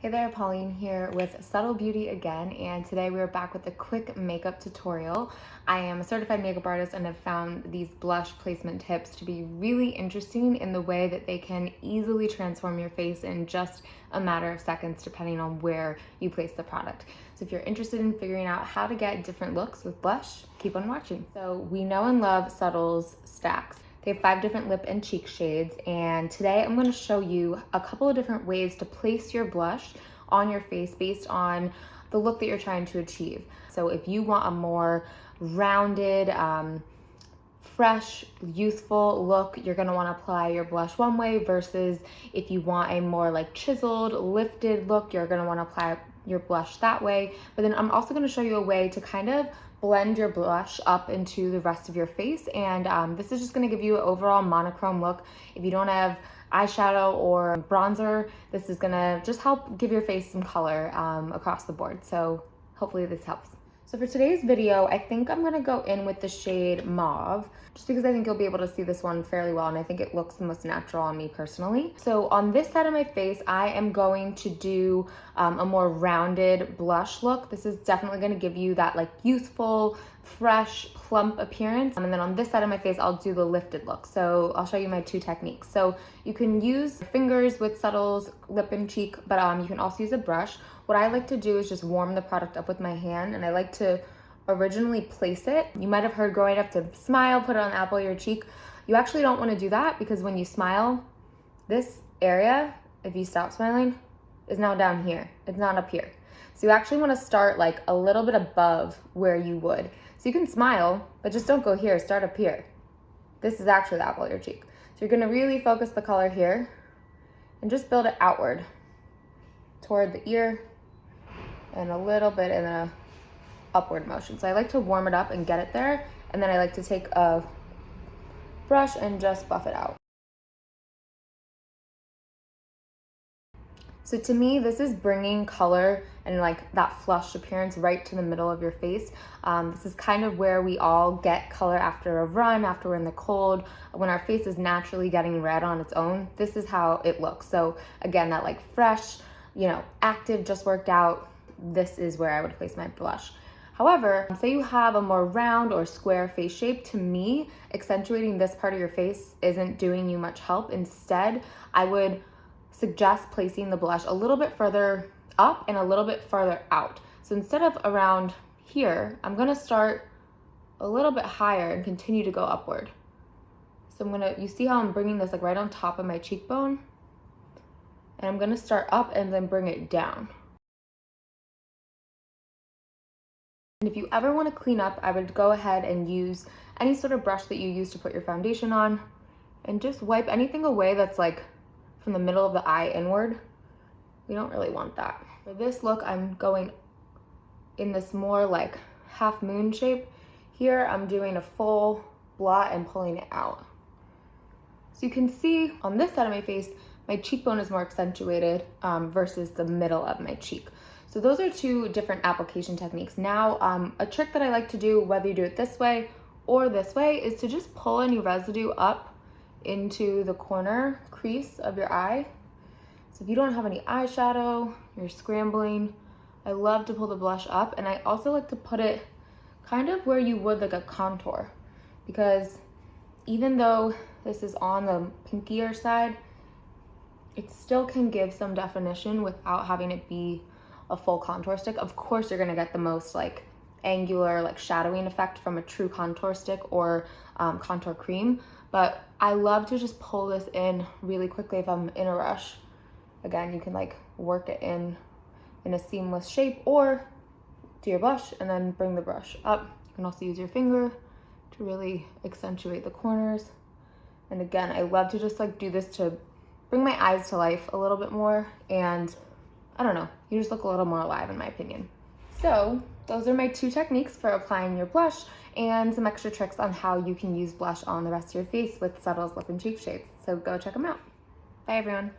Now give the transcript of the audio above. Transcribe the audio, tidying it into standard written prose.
Hey there, Pauline here with Subtle Beauty again, and today we are back with a quick makeup tutorial. I am a certified makeup artist and have found these blush placement tips to be really interesting in the way that they can easily transform your face in just a matter of seconds depending on where you place the product. So if you're interested in figuring out how to get different looks with blush, keep on watching. So we know and love Subtl's stacks. They have 5 different lip and cheek shades, and today I'm going to show you a couple of different ways to place your blush on your face based on the look that you're trying to achieve. So if you want a more rounded, fresh, youthful look, you're going to want to apply your blush one way, versus if you want a more like chiseled, lifted look, you're going to want to apply your blush that way. But then I'm also going to show you a way to kind of blend your blush up into the rest of your face, and this is just going to give you an overall monochrome look. If you don't have eyeshadow or bronzer, this is going to just help give your face some color across the board. So hopefully this helps. So for today's video, I think I'm going to go in with the shade Mauve, just because I think you'll be able to see this one fairly well, and I think it looks the most natural on me personally. So on this side of my face, I am going to do a more rounded blush look. This is definitely going to give you that like youthful, fresh, plump appearance. And then on this side of my face, I'll do the lifted look. So I'll show you my 2 techniques. So you can use fingers with Subtle's lip and cheek, but you can also use a brush. What I like to do is just warm the product up with my hand, and I like to originally place it. You might have heard growing up to smile, put it on the apple of your cheek. You actually don't want to do that, because when you smile, this area, if you stop smiling, is now down here. It's not up here. So you actually want to start like a little bit above where you would. So you can smile, but just don't go here, start up here. This is actually the apple of your cheek. So you're going to really focus the color here and just build it outward toward the ear and a little bit in a upward motion. So I like to warm it up and get it there, and then I like to take a brush and just buff it out. So to me, this is bringing color and like that flushed appearance right to the middle of your face. This is kind of where we all get color after a run, after we're in the cold, when our face is naturally getting red on its own. This is how it looks. So again, that like fresh, active, just worked out, this is where I would place my blush. However, say you have a more round or square face shape, to me, accentuating this part of your face isn't doing you much help. Instead, I would suggest placing the blush a little bit further up and a little bit further out. So instead of around here, I'm gonna start a little bit higher and continue to go upward. So you see how I'm bringing this like right on top of my cheekbone? And I'm gonna start up and then bring it down. And if you ever want to clean up, I would go ahead and use any sort of brush that you use to put your foundation on, and just wipe anything away that's like from the middle of the eye inward. We don't really want that. For this look, I'm going in this more like half moon shape. Here, I'm doing a full blot and pulling it out. So you can see on this side of my face, my cheekbone is more accentuated versus the middle of my cheek. So those are 2 different application techniques. Now, a trick that I like to do, whether you do it this way or this way, is to just pull any residue up into the corner crease of your eye. So if you don't have any eyeshadow, you're scrambling, I love to pull the blush up, and I also like to put it kind of where you would like a contour, because even though this is on the pinkier side, it still can give some definition without having it be a full contour stick. Of course, you're gonna get the most like angular, like shadowing effect from a true contour stick or contour cream, but I love to just pull this in really quickly if I'm in a rush. Again, you can like work it in a seamless shape, or do your blush and then bring the brush up. You can also use your finger to really accentuate the corners. And again, I love to just like do this to bring my eyes to life a little bit more, and I don't know, you just look a little more alive in my opinion. So those are my 2 techniques for applying your blush, and some extra tricks on how you can use blush on the rest of your face with Subtle's lip and cheek shades. So go check them out. Bye everyone.